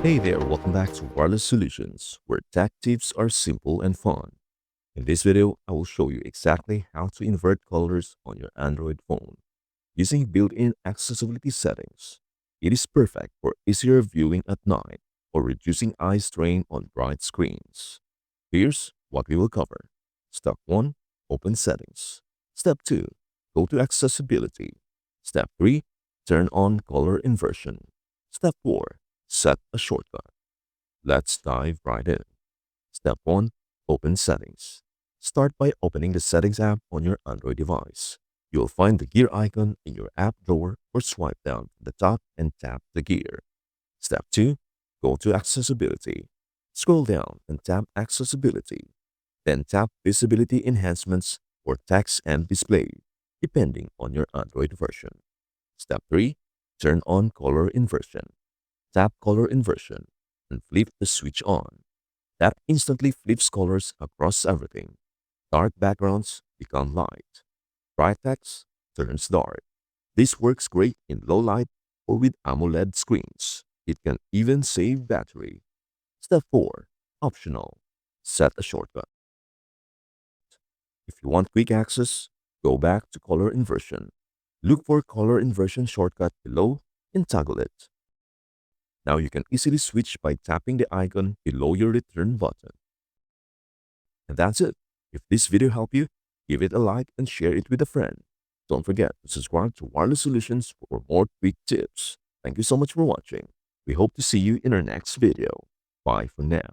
Hey there, welcome back to Wireless Solutions, where tech tips are simple and fun. In this video, I will show you exactly how to invert colors on your Android phone using built-in accessibility settings. It is perfect for easier viewing at night or reducing eye strain on bright screens. Here's what we will cover. Step 1. Open Settings. Step 2. Go to Accessibility. Step 3. Turn on Color Inversion. Step 4. Set a shortcut. Let's dive right in. Step 1. Open Settings. Start by opening the Settings app on your Android device. You'll find the gear icon in your app drawer or swipe down from the top and tap the gear. Step 2. Go to Accessibility. Scroll down and tap Accessibility. Then tap Visibility Enhancements for text and display, depending on your Android version. Step 3. Turn on Color Inversion. Tap Color Inversion and flip the switch on. That instantly flips colors across everything. Dark backgrounds become light. Bright text turns dark. This works great in low light or with AMOLED screens. It can even save battery. Step 4. Optional. Set a shortcut. If you want quick access, go back to Color Inversion. Look for Color Inversion shortcut below and toggle it. Now you can easily switch by tapping the icon below your return button. And that's it. If this video helped you, give it a like and share it with a friend. Don't forget to subscribe to Wireless Solutions for more quick tips. Thank you so much for watching. We hope to see you in our next video. Bye for now.